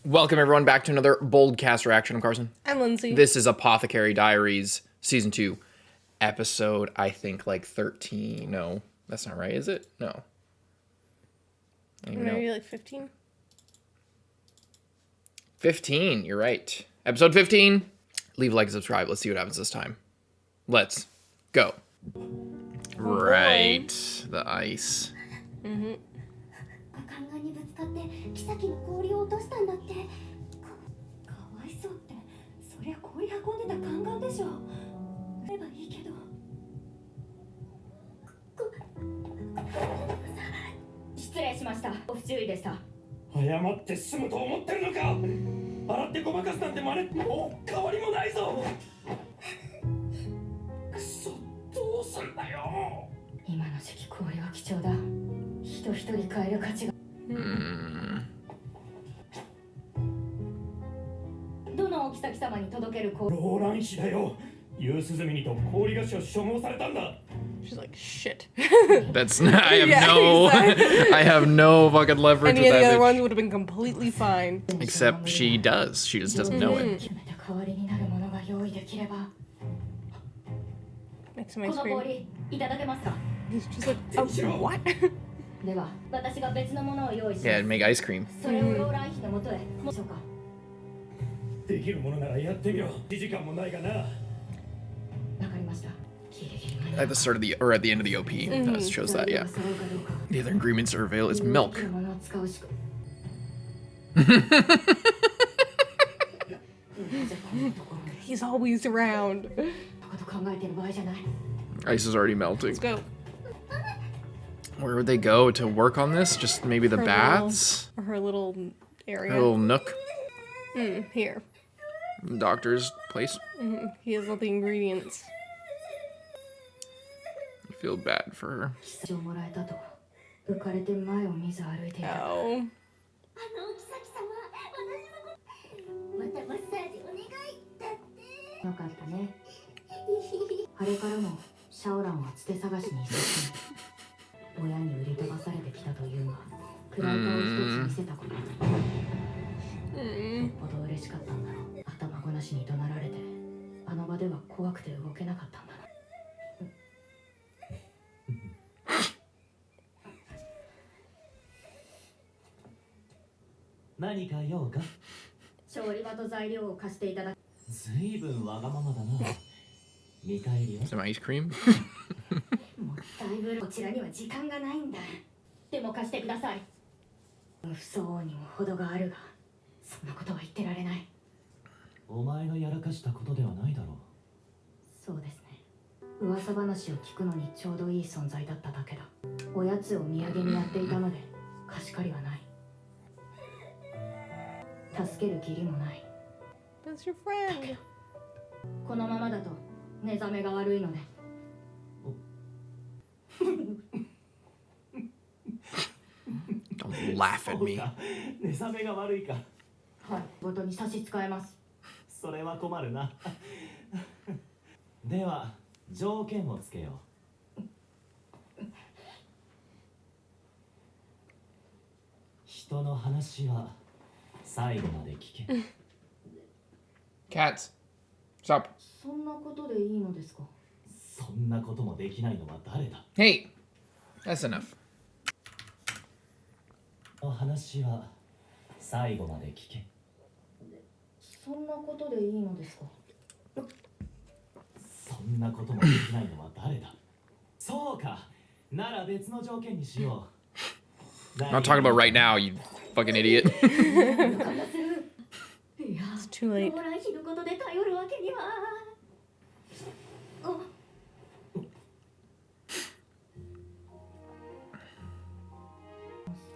Welcome everyone back to another BOLDcast reaction. I'm Carson. I'm Lindsay. This is Apothecary Diaries, Season 2, episode, I think, like 13. No, that's not right, is it? No. Maybe like 15? 15, you're right. Episode 15. Leave a like and subscribe. Let's see what happens this time. Let's go. Right. The ice. Mm-hmm. She's like, shit. That's not, I have no fucking leverage Any with of the that other bitch. ones would have been completely fine. Except she does. She just doesn't know it. Make some ice cream. He's just like, oh, what? Yeah, and make ice cream. At the start of the, or at the end of the OP, that shows that, yeah. The other ingredients are available is milk. He's always around. Ice is already melting. Let's go. Where would they go to work on this? Just maybe the baths? Her little area. Her little nook? Here. Doctor's place? He has all the ingredients. I feel bad for her. Oh. Some ice cream? That's your friend. Don't laugh at me. Cats, stop. Hey, that's enough. I'm not talking about right now, you fucking idiot. It's too late.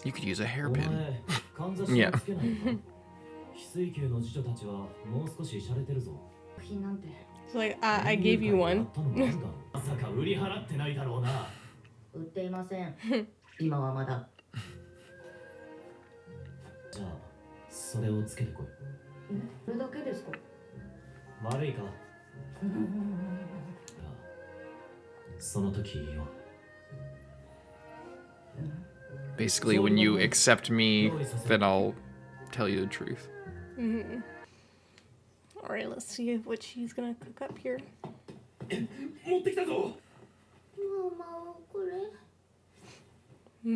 You could use a hairpin. Yeah. It's like, I gave you one. Basically, when you accept me, then I'll tell you the truth. Alright, let's see what she's gonna cook up here. 持ってきたぞ。ママこれ。砂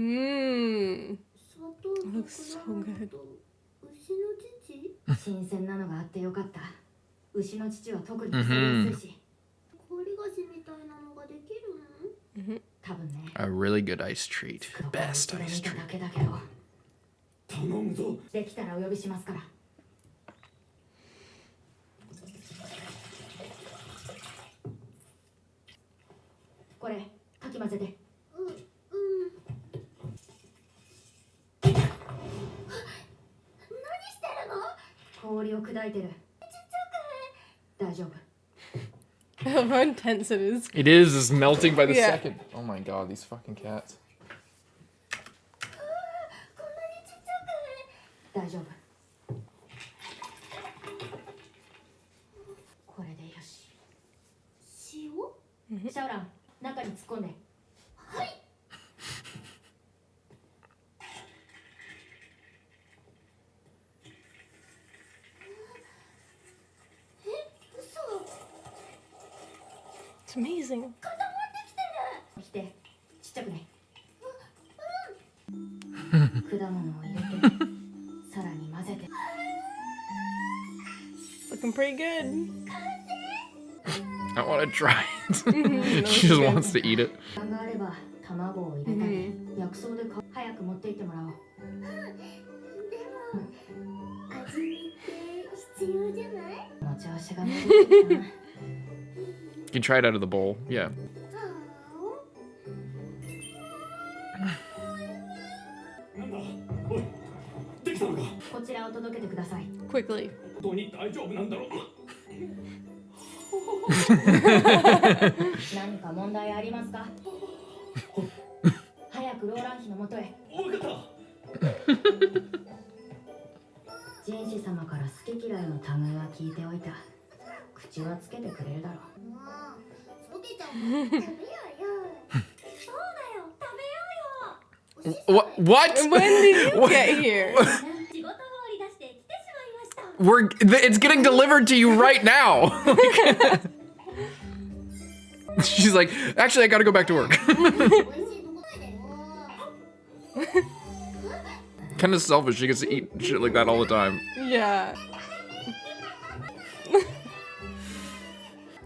糖と Looks so 果物 good. と牛の乳。新鮮なのがあってよかった。牛の乳は特に腐りやすいし。氷菓子みたいなのができるの？多分ね。 A really good ice treat. Best ice treat. だけだけど。頼むぞ。できたらお呼びしますから。これかき混ぜて。何してるの？氷を砕いてる。ちっちゃく。大丈夫。 How intense it is. It is. It's melting by the Yeah. second. Oh my god, these fucking cats. こんなにちっちゃく。大丈夫。これでよし。塩？シャオラン、中に突っ込んで。はい。嘘。 It's amazing. 固まってきてる。来て、ちっちゃくね。果物を入れて、さらに混ぜて。 Looking pretty good. I want to try it. She just wants to eat it. があれば卵を入れたり、薬草で早く持って行ってもらおう。でも味見って必要じゃない？もち調子が戻ってきたな。 You can try it out of the bowl. Yeah. なんだ？おい、できたのか？こちらを届けてください。 Quickly. 本当に大丈夫なんだろう。何か問題ありますか？早くローラン妃のもとへ。分かった。jinshi様から好き嫌いの類は聞いておいた。口はつけてくれるだろう。もう、ソケちゃんも食べようよ。そうだよ、食べようよ。 What? When did you get here? It's getting delivered to you right now. She's like, actually, I gotta go back to work. Kind of selfish. She gets to eat shit like that all the time. Yeah.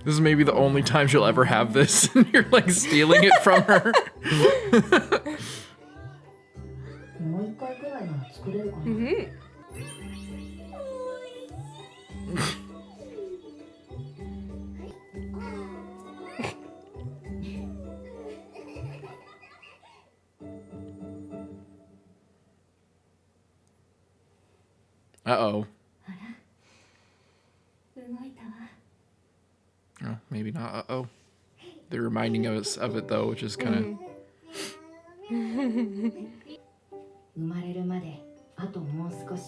This is maybe the only time she'll ever have this, and you're like stealing it from her. Uh-oh. Oh, maybe not uh-oh. They're reminding us of it, though, which is kind of... 生まれるまであともう少し。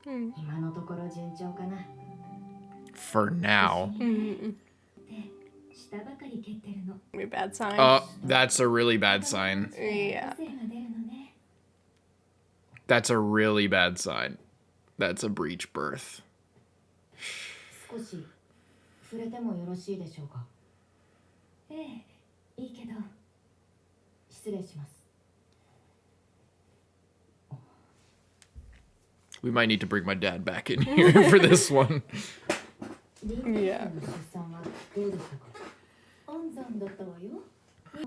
今のところ順調かな。 For now. Maybe bad sign. That's a really bad sign. Yeah. That's a really bad sign. That's a breech birth. 少し触れてもよろしいでしょうか。ええ、いいけど。失礼します。 We might need to bring my dad back in here for this one. Yeah. 温存だったわよ。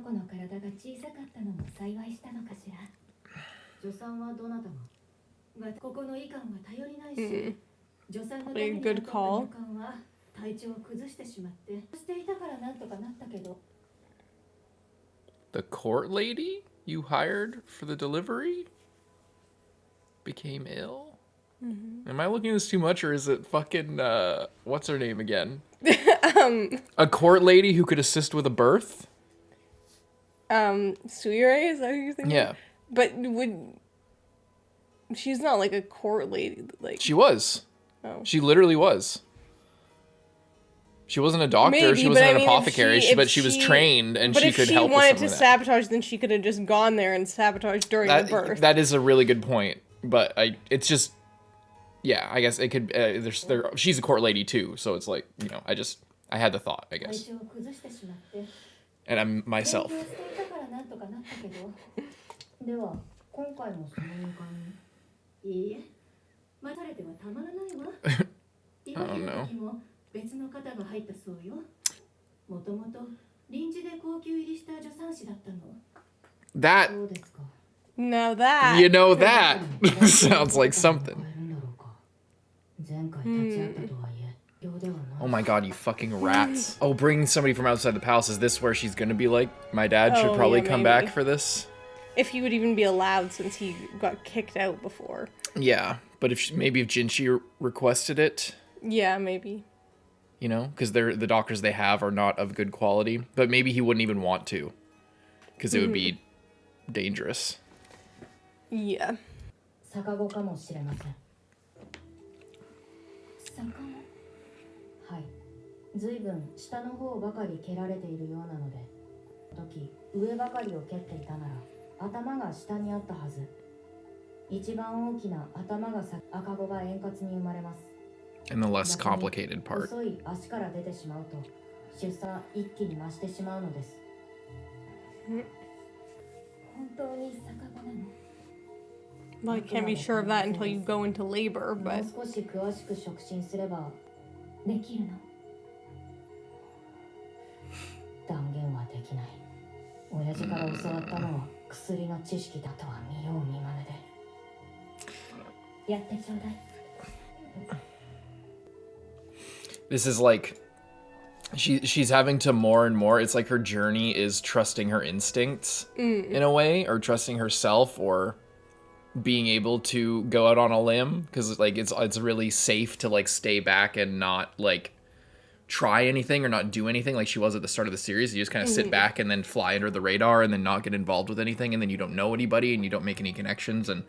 この体が小さかったのも幸いしたのかしら。助産はどなたが？ここの医官は頼りないし、助産のために雇った医官は体調を崩してしまって、していたからなんとかなったけど。 The court lady you hired for the delivery became ill? Am I looking at this too much, or is it fucking, what's her name again? A court lady who could assist with a birth? Suire, is that who you're thinking? Yeah. But she's not like a court lady, like... She was. Oh. She literally was. She wasn't a doctor. Maybe, she wasn't but an I mean, apothecary. But she was trained, and she could help with some of that. But if she wanted to sabotage, then she could have just gone there and sabotaged during the birth. That is a really good point. But it's just, yeah, I guess it could. She's a court lady too, so it's like, you know, I had the thought, I guess. 体調を崩してしまって And I'm myself. 勉強していたからなんとかなったけどでは今回もその予感にいいえ待たれてはたまらないわ今の時も別の方が入ったそうよもともと臨時で高級入りした助産師だったの That, そうですか Now that. you know, that sounds like something. 前回立ち会ったとはいえ Oh my god, you fucking rats. Oh, bring somebody from outside the palace. Is this where she's gonna be like, my dad should probably come back for this? If he would even be allowed since he got kicked out before. Yeah, but maybe if Jinshi requested it. Yeah, maybe. You know, because the doctors they have are not of good quality. But maybe he wouldn't even want to. Because it would be dangerous. Yeah. 逆子かもしれません逆子はい随分下の方ばかり蹴られているようなので時上ばかりを蹴っていたなら頭が下にあったはず一番大きな頭が赤子が円滑に生まれます And the less complicated part. 細い足から出てしまうと出産一気に増してしまうのです本当に逆子なの Well, I can't be sure of that until you go into labor, も but う少し詳しく触診すればできるの断言はできない親父から教わったのは薬の知識だとは見よう見まねでやってちょうだい This is like, she's having to more and more, it's like her journey is trusting her instincts in a way, or trusting herself, or being able to go out on a limb, because like it's really safe to like stay back and not like try anything or not do anything like she was at the start of the series. You just kind of sit back and then fly under the radar and then not get involved with anything, and then you don't know anybody and you don't make any connections and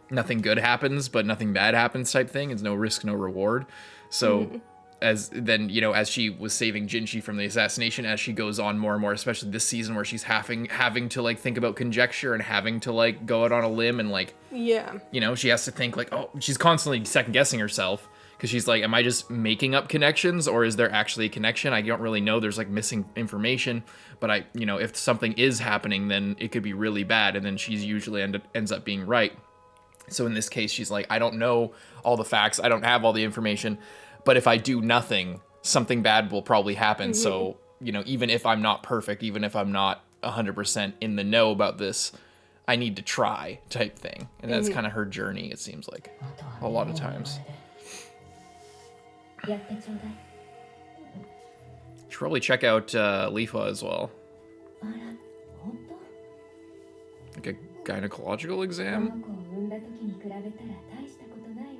nothing good happens but nothing bad happens type thing. It's no risk, no reward. So as then, you know, as she was saving Jinshi from the assassination, as she goes on more and more, especially this season where she's having to like think about conjecture and having to like go out on a limb and like, yeah. you know, she has to think like, oh, she's constantly second guessing herself because she's like, am I just making up connections or is there actually a connection? I don't really know. There's like missing information, but you know, if something is happening, then it could be really bad. And then she's usually ends up being right. So in this case, she's like, I don't know all the facts. I don't have all the information. But if I do nothing, something bad will probably happen. So, you know, even if I'm not perfect, even if I'm not 100% in the know about this, I need to try type thing. And that's kind of her journey, it seems like, a lot of times. やってちょうだい Should probably check out Lifa as well. あら本当 Like a gynecological この exam? 子を産んだ時に比べたら大したことないわ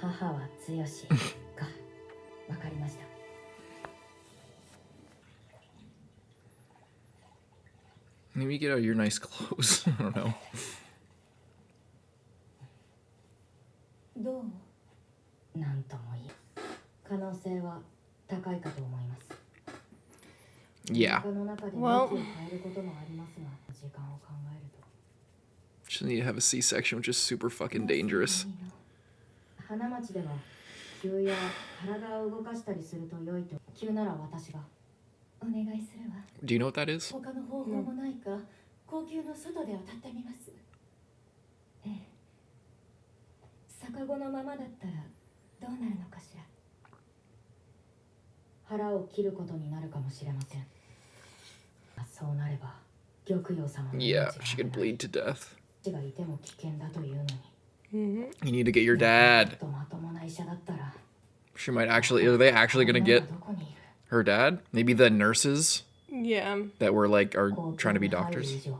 母は強しかわかりました Maybe get out your nice clothes. I don't know. どうなんともいい可能性は高いかと思います Yeah. 他の中で向き Well を変えることもありますが時間を考えると She'll need to have a C-section, which is super fucking dangerous. 花町では急や体を動かしたりすると良いと急なら私がお願いするわ Do you know what that is? 他の方法もないか高級の外で当たってみますええ逆子のままだったらどうなるのかしら腹を切ることになるかもしれませんそうなれば玉葉様の Yeah, she could bleed to death. 命がいても危険だというのに You need to get your dad. まともな医者だったら She might actually... Are they actually gonna get どこにいる her dad? Maybe the nurses Yeah. that were like are trying to be 入る doctors. 以上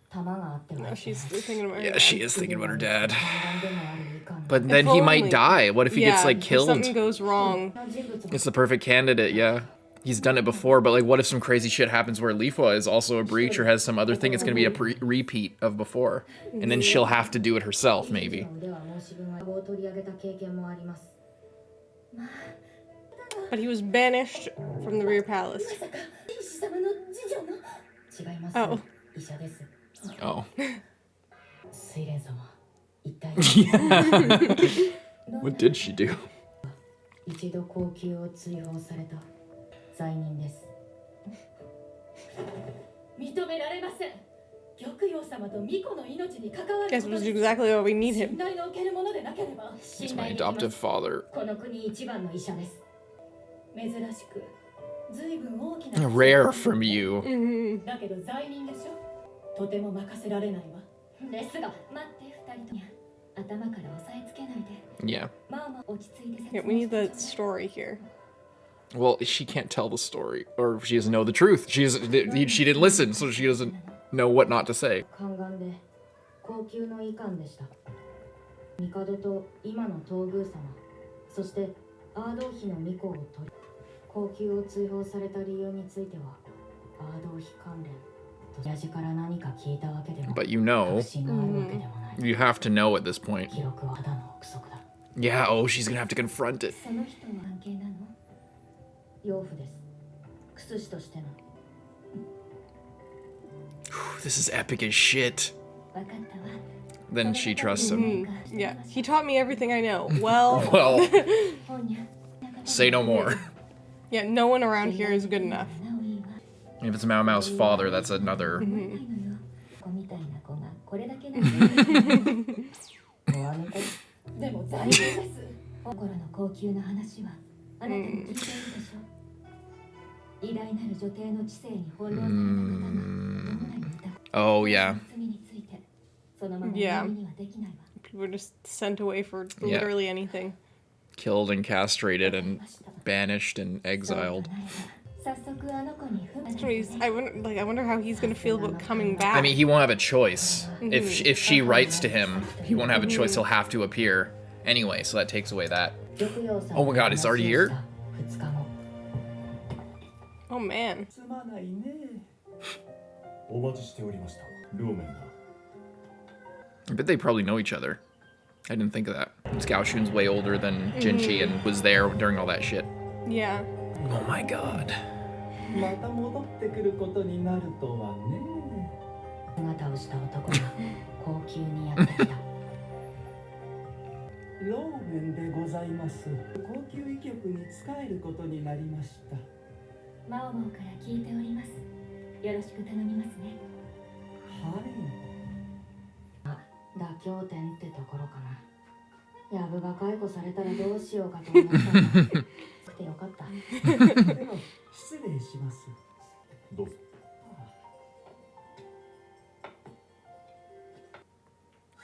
弾があっては No, いけない she's still thinking about her Yeah, dad. she is thinking about her dad. 弾でもある以下の But then he might only. die. What if he Yeah, gets like if killed? something goes wrong. 人物も It's the perfect candidate, yeah. He's done it before, but like what if some crazy shit happens where Lifa is also a breach or has some other thing? It's gonna be a repeat of before. And then she'll have to do it herself, maybe. の腕は申し分はを取り上げた経験もありますまあ But he was banished from the rear palace. 天使様の次女の違います。 Oh. 医者です。 Oh. 水蓮様、一体 What did she do? 一度高級を追放された罪人です。認められません。玉葉様と巫女の命に関わる Guess was exactly why we need 信 him. 頼のおけるものでなければ He's my adoptive father. この国一番の医者です。珍しく随分大きな Rare from you. Mm-hmm. だけど罪人でしょ。とても任せられないわ。ですが、待って二人とも頭から押さえつけないで。 Yeah. まあまあ落ち着いて Yeah, we need the story here. Well, she can't tell the story, or she doesn't know the truth. She didn't listen, so she doesn't know what not to say. 宦官で高級の医官でした。帝と今の東宮様、そしてアードー妃の巫女を取り、高級を追放された理由についてはアードー妃関連と親父から何か聞いたわけでも But you know, 確信があるわけでもない。 you have to know at this point. 記録はただの憶測だ。 Yeah, oh, she's gonna have to confront it. その人の関係なの？養父です。薬師としての。 This is epic as shit. 分かったわ。 Then she trusts him. Yeah, he taught me everything I know. Well, Well, ほんにゃ say no more. yeah, no one around here is good enough. なおいいわ。 If it's Mao Mao's father, that's another. ないのよ。子みたいな子がこれだけなんですもうあの子でも罪人です。心の高級な話はあなたに聞いているでしょ。偉大なる女帝の知性に翻弄された方がどんなにいたか。 Oh, yeah. 罪についてそのまま Yeah. にはできないわ。 People were just sent away for Yeah. literally anything. Killed and castrated and banished and そう exiled. となれば早速あの子に踏ま I wonder how he's gonna feel about coming back. I mean, he won't have a choice. If she writes to him, he won't have a choice. He'll have to appear anyway, so that takes away that. Oh my god, he's already here? 2日後 Oh man. すまないね。お待ちしておりました。両面だ。 I bet they probably know each other. I didn't think of that. Gao Shun's way older than Jinshi and was there during all that shit. Yeah. Oh my god. また戻ってくることになるとはね。姿をした男が高級にやってきた。ローメンでございます。高級医局に仕えることになりました。マオマオから聞いております。よろしく頼みますね。はい。妥協点ってところかな。ヤブが解雇されたらどうしようかと思ったんだ。来てよかった。では失礼します。どうぞ。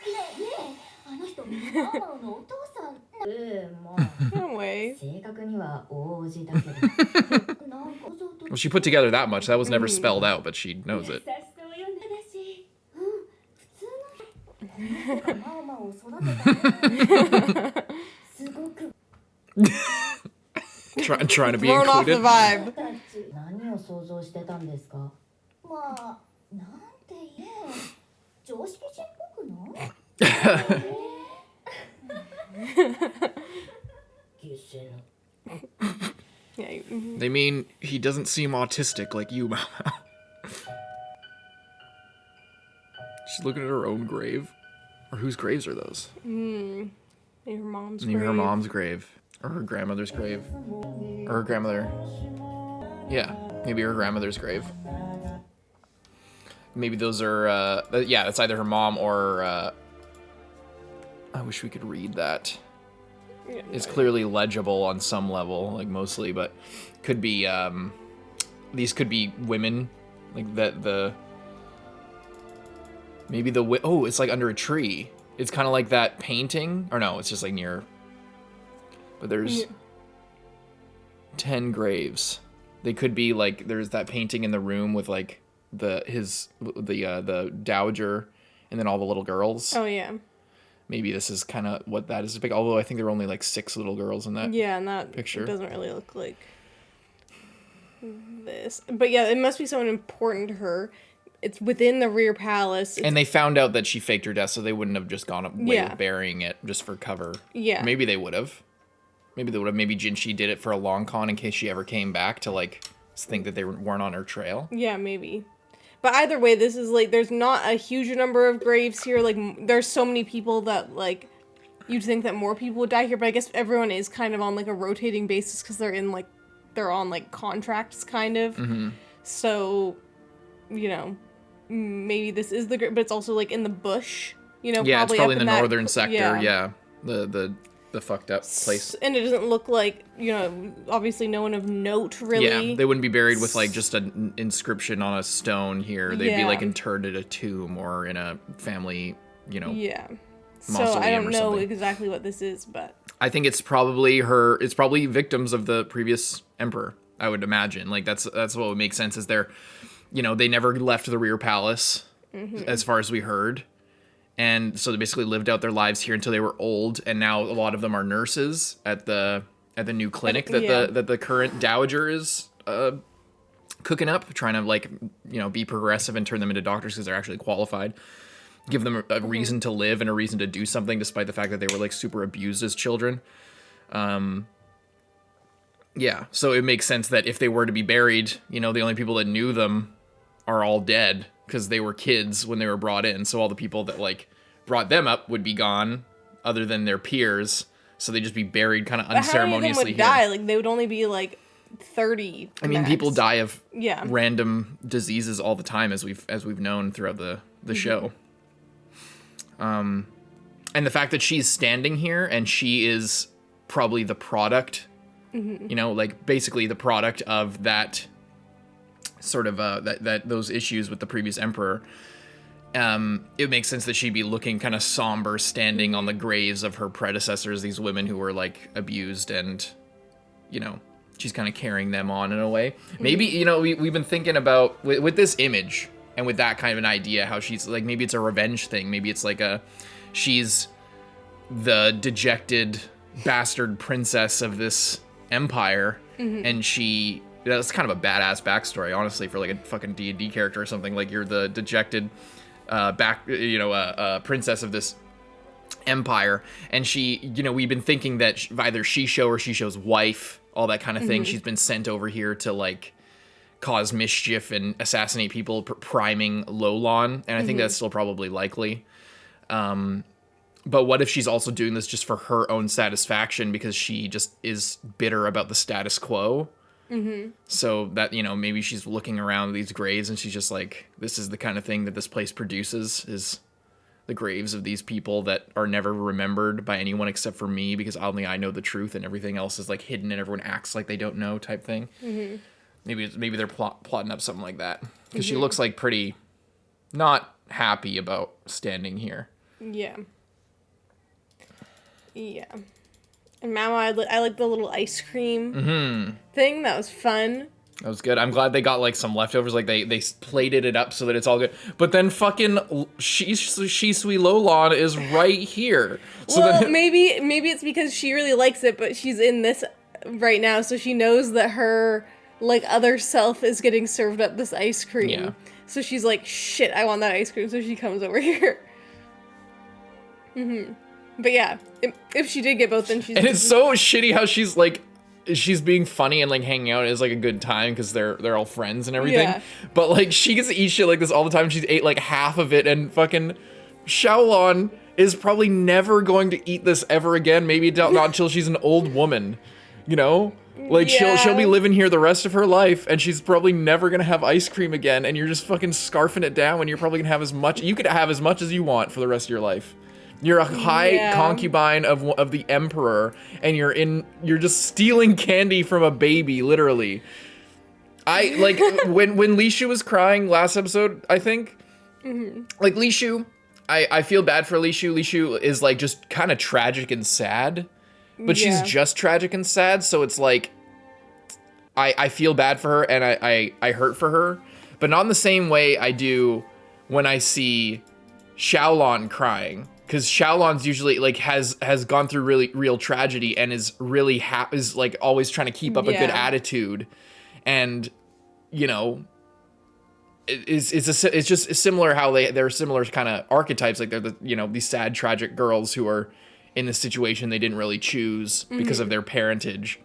ねえ、あの人、マオマオのお父さん。もう。 No way. 正確には大叔父だけど。なんか Well, she put together that much. That was never spelled out, but she knows it. 優しそうよねだし、普通のマオマオを育てたすごく Trying to be Thrown off the included. vibe. 何を想像してたんですか。まあ、なんて言え、常識人っぽくない犠牲の Yeah. They mean he doesn't seem autistic like you, Mao Mao. She's looking at her own grave. Or whose graves are those? Your mom's Near her grave. mom's grave. Or her grandmother's grave. Or her grandmother. Yeah, maybe her grandmother's grave. Maybe those are, yeah, that's either her mom or, I wish we could read that. Yeah. It's clearly legible on some level, like mostly, but could be, these could be women, like maybe oh, it's like under a tree. It's kind of like that painting, or no, it's just like near, but there's 10 graves. They could be like, there's that painting in the room with like the dowager and then all the little girls. Oh yeah. Maybe this is kind of what that is. Although I think there are only like 6 little girls in that. Yeah, and that picture. doesn't really look like this. But yeah, it must be someone important to her. It's within the rear palace. And they found out that she faked her death, so they wouldn't have just gone away Yeah. with burying it just for cover. Yeah. Maybe they would have. maybe Jinshi did it for a long con in case she ever came back to like think that they weren't on her trail. Yeah, maybe. But either way, this is like, there's not a huge number of graves here. Like, there's so many people that, like, you'd think that more people would die here, but I guess everyone is kind of on, like, a rotating basis because they're on, like, contracts, kind of. Mm-hmm. So, you know, maybe this is the grave, but it's also, like, in the bush, you know, Yeah, probably it's probably up in the that, northern sector, yeah. The fucked up place. And it doesn't look like, you know, obviously no one of note, really. Yeah, they wouldn't be buried with, like, just an inscription on a stone here. They'd be, like, interred at a tomb or in a family, you know, yeah. So mausoleum I don't or know something. exactly what this is, but... I think it's probably victims of the previous emperor, I would imagine. Like, that's what would make sense, is they're, you know, they never left the rear palace, as far as we heard. And so they basically lived out their lives here until they were old, and now a lot of them are nurses at the new clinic that the current dowager is cooking up, trying to, like, you know, be progressive and turn them into doctors because they're actually qualified. Give them a reason to live and a reason to do something, despite the fact that they were, like, super abused as children. Yeah, so it makes sense that if they were to be buried, you know, the only people that knew them are all dead because they were kids when they were brought in. So all the people that, like, brought them up would be gone, other than their peers. So they'd just be buried kind of unceremoniously. How many of them would die? Like, they would only be, like, 30 I mean, max. people die of Yeah. random diseases all the time, as we've known throughout the show. And the fact that she's standing here and she is probably the product, you know, like, basically the product of that sort of those issues with the previous emperor. It makes sense that she'd be looking kind of somber, standing on the graves of her predecessors, these women who were, like, abused, and, you know, she's kind of carrying them on in a way. Maybe, you know, we've been thinking about, with this image and with that kind of an idea, how she's, like, maybe it's a revenge thing. Maybe it's like she's the dejected bastard princess of this empire, and that's kind of a badass backstory, honestly, for, like, a fucking D&D character or something. Like, you're the dejected princess of this empire, and she, you know, we've been thinking that either Shisho or Shisho's wife, all that kind of thing, she's been sent over here to, like, cause mischief and assassinate people, priming Lolon, and I think that's still probably likely. But what if she's also doing this just for her own satisfaction because she just is bitter about the status quo? So that, you know, maybe she's looking around these graves and she's just like, this is the kind of thing that this place produces, is the graves of these people that are never remembered by anyone except for me, because only I know the truth and everything else is, like, hidden and everyone acts like they don't know, type thing. Maybe they're plotting up something like that, because she looks like pretty not happy about standing here. Yeah. And Maomao, I like the little ice cream thing. That was fun. That was good. I'm glad they got, like, some leftovers. Like, they plated it up so that it's all good. But then fucking Shisui Lolon is right here. So well, maybe it's because she really likes it, but she's in this right now, so she knows that her, like, other self is getting served up this ice cream. Yeah. So she's like, shit, I want that ice cream, so she comes over here. But yeah, if she did get both, then she's... And it's so shitty how she's, like, she's being funny and, like, hanging out is, like, a good time because they're all friends and everything. Yeah. But, like, she gets to eat shit like this all the time. She's ate, like, half of it, and fucking Xiaolon is probably never going to eat this ever again. Maybe not until she's an old woman, you know? Like, she'll be living here the rest of her life, and she's probably never gonna have ice cream again, and you're just fucking scarfing it down when you're probably gonna have as much... You could have as much as you want for the rest of your life. You're a high concubine of the emperor, and you're just stealing candy from a baby, literally. I, like, when Li Shu was crying last episode, I think, like, Li Shu, I feel bad for Li Shu. Li Shu is, like, just kind of tragic and sad, but she's just tragic and sad, so it's like, I feel bad for her, and I hurt for her, but not in the same way I do when I see Xiaolon crying. Because Xiaolon's usually, like, has gone through really real tragedy and is really is, like, always trying to keep up a good attitude, and, you know, it's just similar how they're similar kind of archetypes. Like, they're the, you know, these sad tragic girls who are in this situation they didn't really choose because of their parentage.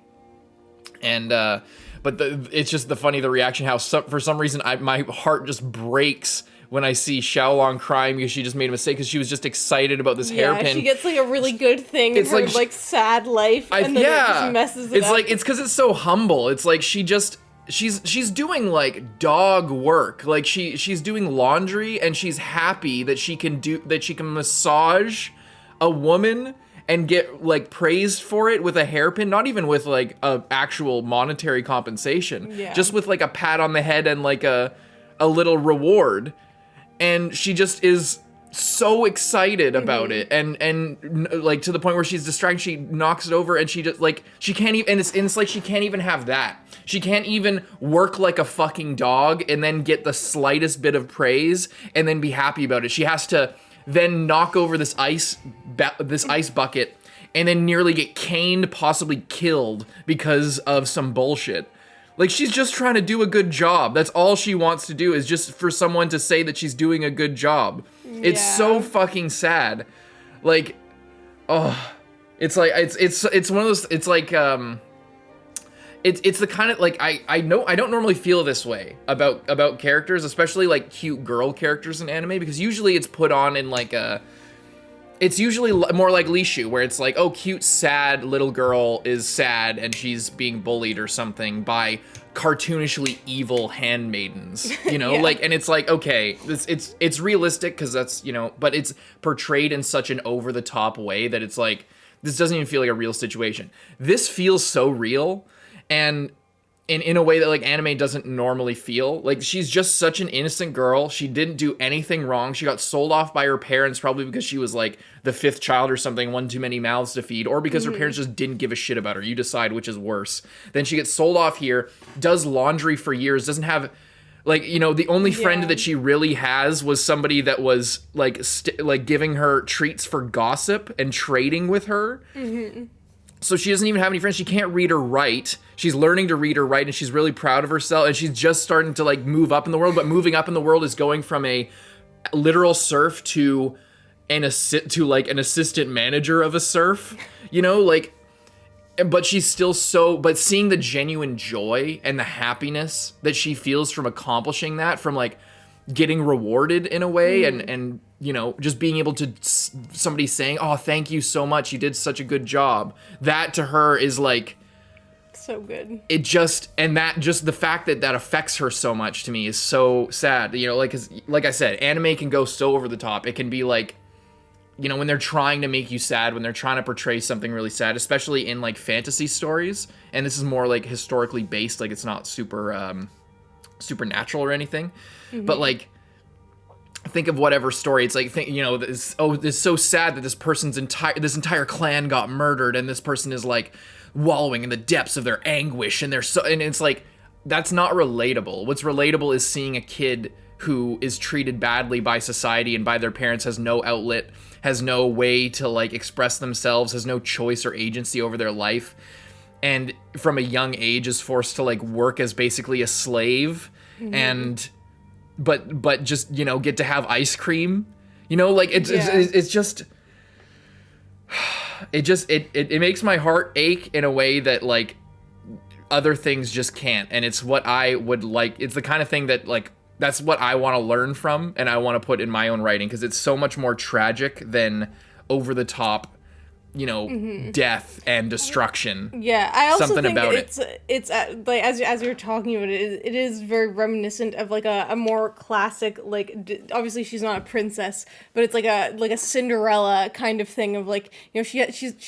And but it's just the reaction how for some reason my heart just breaks when I see Xiaolong crying because she just made a mistake because she was just excited about this hairpin. Yeah, she gets like a really good thing in her like sad life, and then it just messes it up. It's like it's because it's so humble. It's like she's doing like dog work. Like she's doing laundry and she's happy that she can massage a woman and get like praised for it with a hairpin, not even with like a actual monetary compensation, just with like a pat on the head and like a little reward. And she just is so excited about it, and like to the point where she's distracted, she knocks it over, and she just like she can't even. And it's like she can't even have that. She can't even work like a fucking dog and then get the slightest bit of praise and then be happy about it. She has to then knock over this ice bucket and then nearly get caned, possibly killed because of some bullshit. Like, she's just trying to do a good job. That's all she wants to do, is just for someone to say that she's doing a good job. Yeah. It's so fucking sad. Like, oh, it's like, it's one of those, it's like, it's the kind of, like, I know, I don't normally feel this way about characters, especially, like, cute girl characters in anime, because usually it's put on in, like, it's usually more like Lishu, where it's like, oh, cute, sad little girl is sad and she's being bullied or something by cartoonishly evil handmaidens, you know? Like, and it's like, okay, it's realistic because that's, you know, but it's portrayed in such an over-the-top way that it's like, this doesn't even feel like a real situation. This feels so real, and in a way that, like, anime doesn't normally feel. Like, she's just such an innocent girl. She didn't do anything wrong. She got sold off by her parents, probably because she was, like, the fifth child or something, one too many mouths to feed, or because her parents just didn't give a shit about her. You decide which is worse. Then she gets sold off here, does laundry for years, doesn't have, like, you know, the only friend that she really has was somebody that was, like, like giving her treats for gossip and trading with her. So she doesn't even have any friends. She can't read or write. She's learning to read or write, and she's really proud of herself, and she's just starting to, like, move up in the world, but moving up in the world is going from a literal serf to an assistant manager of a serf, you know, like, but she's still but seeing the genuine joy and the happiness that she feels from accomplishing that, from, like, getting rewarded in a way, and you know, just being able to, somebody saying, oh, thank you so much, you did such a good job, that to her is like so good. It just, and that just the fact that affects her so much to me is so sad, you know, like, 'cause, like I said, anime can go so over the top. It can be like, you know, when they're trying to make you sad, when they're trying to portray something really sad, especially in, like, fantasy stories, and this is more, like, historically based, like, it's not super supernatural or anything, but, like, think of whatever story. It's like, you know, it's so sad that this person's entire clan got murdered, and this person is, like, wallowing in the depths of their anguish, and and it's like, that's not relatable. What's relatable is seeing a kid who is treated badly by society and by their parents, has no outlet, has no way to, like, express themselves, has no choice or agency over their life, and from a young age is forced to, like, work as basically a slave, and but just, you know, get to have ice cream, you know, like, it's just it makes my heart ache in a way that, like, other things just can't. And it's what I would like, it's the kind of thing that, like, that's what I want to learn from, and I want to put in my own writing, because it's so much more tragic than over the top, you know, death and destruction. Yeah, I also something think about it's like, as you're talking about it, it is very reminiscent of, like, a more classic, like, obviously she's not a princess, but it's like a Cinderella kind of thing of, like, you know, she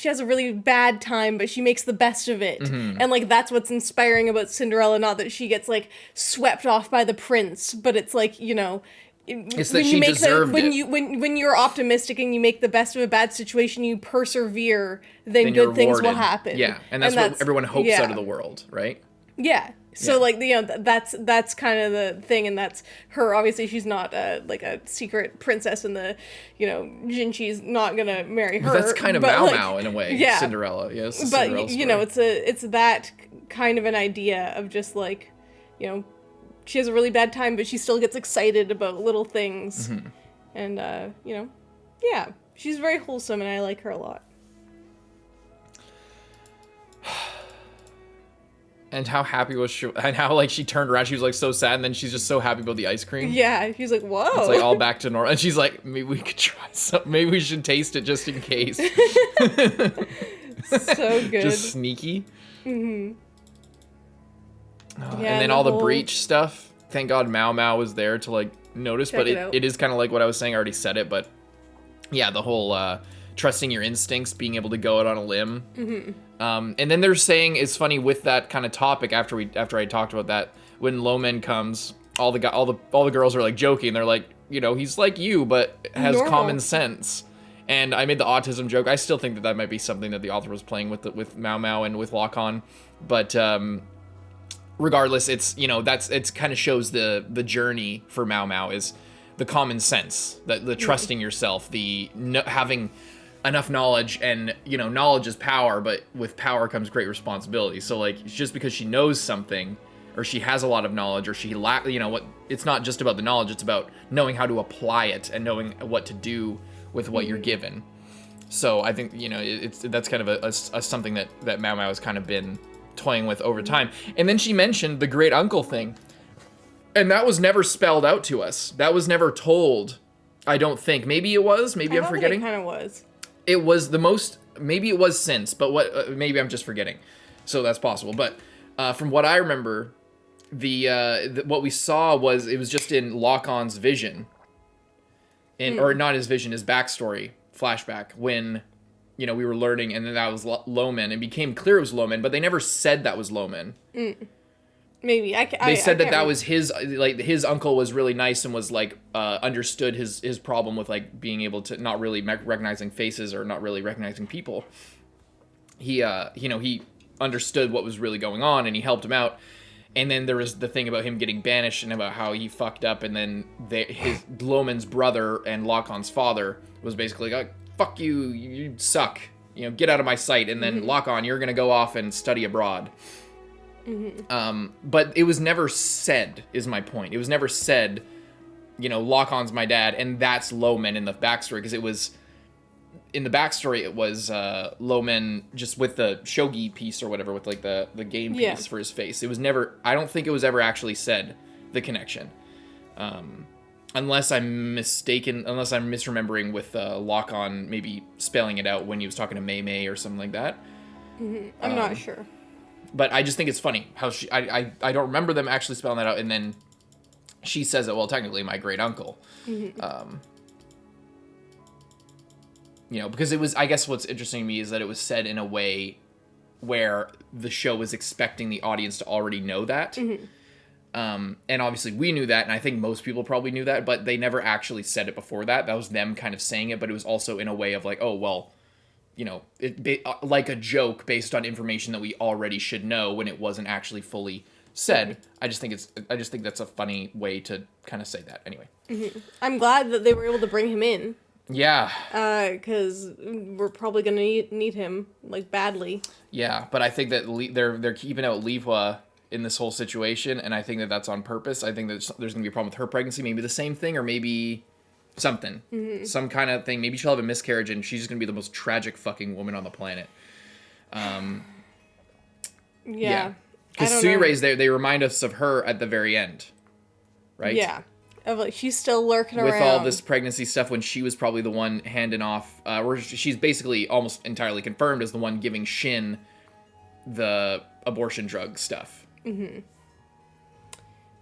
has a really bad time, but she makes the best of it, and, like, that's what's inspiring about Cinderella. Not that she gets, like, swept off by the prince, but it's like, you know, it's that she deserved it. When you're optimistic and you make the best of a bad situation, you persevere, then good things will happen. Yeah, and that's what everyone hopes out of the world, right? Yeah. So, like, you know, that's kind of the thing, and that's her. Obviously, she's not like a secret princess, and the, you know, Jinshi's not gonna marry her. But that's kind of maomao, like, in a way. Yeah. Cinderella, yes. Yeah, but you know, it's that kind of an idea of just, like, you know, she has a really bad time, but she still gets excited about little things. And, you know, yeah, she's very wholesome, and I like her a lot. And how happy was she? And how like she turned around, she was like so sad, and then she's just so happy about the ice cream. Yeah, he's like, whoa. It's like all back to normal, and she's like, maybe we could try some. Maybe we should taste it just in case. So good. Just sneaky. Yeah, and then all the breach stuff. Thank God Maomao was there to like notice, Check but it out. it is kind of like what I was saying. I already said it, but yeah, the whole trusting your instincts, being able to go out on a limb. And then they're saying it's funny with that kind of topic after I talked about that, when Lomen comes, all the girls are like joking. They're like, you know, he's like you, but has Normal. common sense. And I made the autism joke. I still think that might be something that the author was playing with Maomao and with Lock-On, but regardless, it's, you know, it's kind of shows the journey for Maomao is the common sense, the trusting yourself, the having enough knowledge, and, you know, knowledge is power, but with power comes great responsibility. So like, just because she knows something, or she has a lot of knowledge, or it's not just about the knowledge, it's about knowing how to apply it and knowing what to do with what you're given. So I think, you know, that's kind of a something that Maomao has kind of been toying with over time. And then she mentioned the great uncle thing, and that was never spelled out to us. That was never told, I don't think. Maybe it was. Maybe I'm forgetting. It kind of was. It was the most. Maybe it was since, but maybe I'm just forgetting. So that's possible. But from what I remember, what we saw was it was just in Lock-On's vision, or not his vision, his backstory flashback, when, you know, we were learning, and then that was Lomen, and became clear it was Lomen, but they never said that was Lomen. Maybe They said that was his, like, his uncle was really nice and was like understood his problem with like being able to not really recognizing faces or not really recognizing people. He you know, he understood what was really going on and he helped him out. And then there was the thing about him getting banished and about how he fucked up, and then his Lomen's brother and Lock-On's father was basically like, fuck you, you suck, you know, get out of my sight, and then Lock-On, you're gonna go off and study abroad. But it was never said, is my point. It was never said, you know, Lock-On's my dad, and that's Lomen in the backstory, because it was, in the backstory, it was Lomen just with the shogi piece or whatever, with like the game piece for his face. It was never, I don't think it was ever actually said, the connection. Unless I'm mistaken, unless I'm misremembering with Lock-On maybe spelling it out when he was talking to Mei or something like that. I'm not sure. But I just think it's funny how I don't remember them actually spelling that out, and then she says it, well, technically my great uncle. You know, because it was, I guess what's interesting to me is that it was said in a way where the show was expecting the audience to already know that. And obviously we knew that, and I think most people probably knew that, but they never actually said it before that. That was them kind of saying it, but it was also in a way of like, oh, well, you know, like a joke based on information that we already should know when it wasn't actually fully said. I just think that's a funny way to kind of say that. Anyway. I'm glad that they were able to bring him in. Yeah. Because we're probably going to need him, like, badly. Yeah. But I think that they're keeping out Lihua in this whole situation, and I think that that's on purpose. I think that there's going to be a problem with her pregnancy. Maybe the same thing, or maybe something. Some kind of thing. Maybe she'll have a miscarriage, and she's just going to be the most tragic fucking woman on the planet. Yeah. Because Suirei's there, they remind us of her at the very end. Right? Yeah. Of like, she's still lurking around. With all this pregnancy stuff, when she was probably the one handing off, where she's basically almost entirely confirmed as the one giving Shin the abortion drug stuff.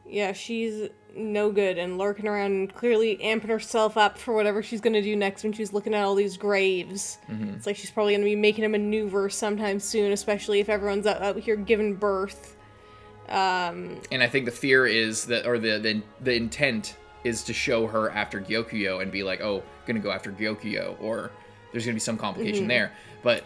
Yeah, she's no good and lurking around and clearly amping herself up for whatever she's going to do next when she's looking at all these graves. It's like she's probably going to be making a maneuver sometime soon, especially if everyone's out here giving birth. And I think the fear is that, or the intent is to show her after Gyokuyo and be like, oh, gonna go after Gyokuyo, or there's gonna be some complication there. But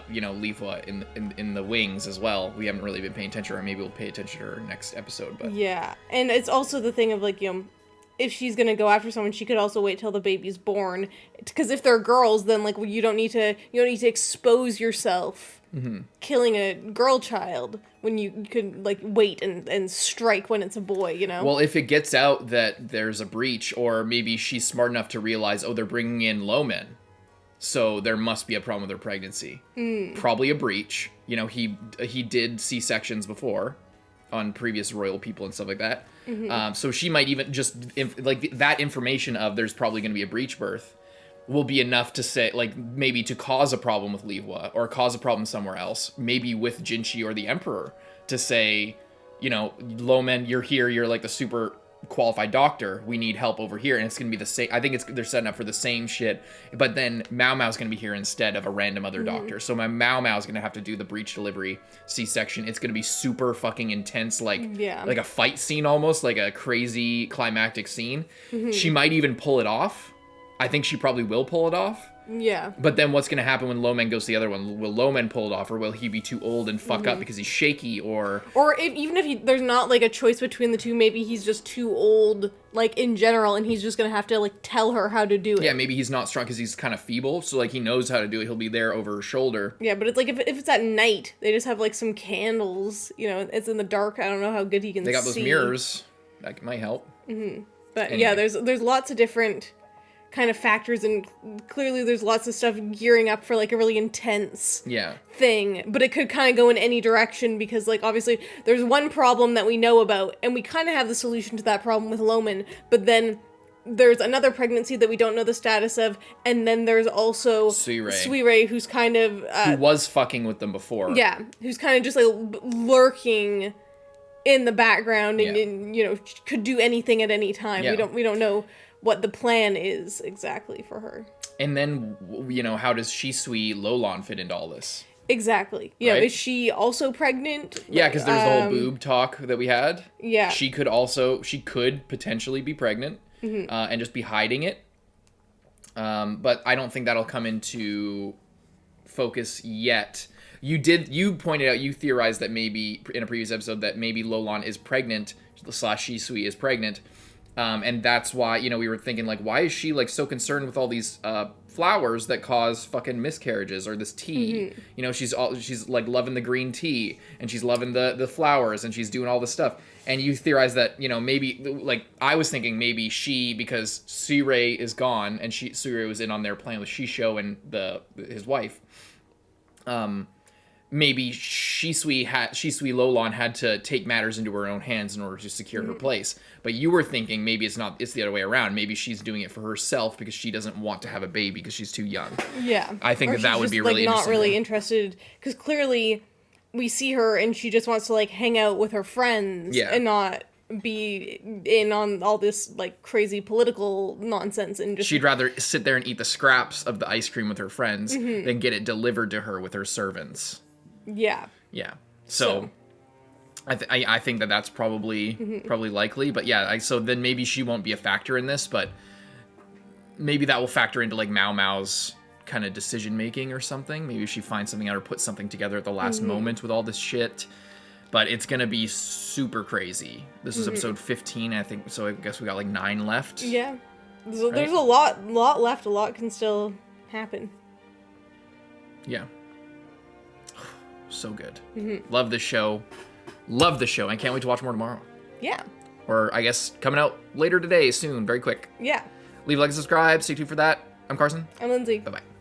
you know, Lihua in the wings as well. We haven't really been paying attention to her. Maybe we'll pay attention to her next episode. But yeah, and it's also the thing of like, you know, if she's gonna go after someone, she could also wait till the baby's born. Because if they're girls, then like you don't need to expose yourself killing a girl child when you could like wait and strike when it's a boy, you know? Well, if it gets out that there's a breach, or maybe she's smart enough to realize, oh, they're bringing in Lomen, So there must be a problem with her pregnancy. Probably a breach. You know, he did C-sections before on previous royal people and stuff like that. So she might even just, that information of there's probably going to be a breech birth will be enough to say, like, maybe to cause a problem with Liwa or cause a problem somewhere else. Maybe with Jinshi or the Emperor to say, you know, Lomen, you're here, you're like the super qualified doctor, we need help over here, and it's gonna be the same. I think they're setting up for the same shit, but then maomao's gonna be here instead of a random other doctor. So my maomao's gonna have to do the breech delivery C-section. It's gonna be super fucking intense, like a fight scene, almost like a crazy climactic scene. She might even pull it off. I think she probably will pull it off. Yeah. But then what's going to happen when Lomen goes to the other one? Will Lomen pull it off, or will he be too old and fuck up because he's shaky, or... Or even if there's not, like, a choice between the two, maybe he's just too old, like, in general, and he's just going to have to, like, tell her how to do it. Yeah, maybe he's not strong because he's kind of feeble, so, like, he knows how to do it. He'll be there over her shoulder. Yeah, but it's like, if it's at night, they just have, like, some candles, you know, it's in the dark, I don't know how good he can see. They got those mirrors. That might help. But, anyway. yeah, there's lots of different kind of factors, and clearly there's lots of stuff gearing up for, like, a really intense thing, but it could kind of go in any direction because, like, obviously there's one problem that we know about, and we kind of have the solution to that problem with Lomen, but then there's another pregnancy that we don't know the status of, and then there's also Suirei, who's kind of who was fucking with them before. Yeah, who's kind of just, like, lurking in the background and you know, could do anything at any time. We don't know what the plan is exactly for her. And then, you know, how does Shisui Lolon fit into all this? Exactly. Yeah, right? Is she also pregnant? Yeah, because there's the whole boob talk that we had. Yeah. She could potentially be pregnant and just be hiding it. But I don't think that'll come into focus yet. You pointed out, you theorized that maybe, in a previous episode, that maybe Lolon is pregnant, / Shisui is pregnant. And that's why, you know, we were thinking, like, why is she, like, so concerned with all these flowers that cause fucking miscarriages, or this tea? You know, she's like loving the green tea, and she's loving the flowers, and she's doing all this stuff. And you theorize that, you know, maybe, like, I was thinking maybe she, because Suirei is gone, and Suirei was in on their plan with Shisho and his wife. Maybe Shisui Lolon had to take matters into her own hands in order to secure her place. But you were thinking maybe it's the other way around. Maybe she's doing it for herself because she doesn't want to have a baby because she's too young. Yeah. I think that would be really interesting. Not really interested, because clearly we see her and she just wants to, like, hang out with her friends and not be in on all this, like, crazy political nonsense, and just... She'd rather sit there and eat the scraps of the ice cream with her friends than get it delivered to her with her servants. Yeah. So I think that's probably likely, but yeah, so then maybe she won't be a factor in this, but maybe that will factor into, like, Maomao's kind of decision making or something. Maybe she finds something out or puts something together at the last moment with all this shit. But it's gonna be super crazy. This is episode 15, I think, so I guess we got like 9 left. Yeah. So there's a lot left. A lot can still happen. Yeah. So good. Love the show. Love the show. I can't wait to watch more tomorrow. Yeah. Or I guess coming out later today, soon, very quick. Yeah. Leave a like and subscribe. Stay tuned for that. I'm Carson. I'm Lindsay. Bye-bye.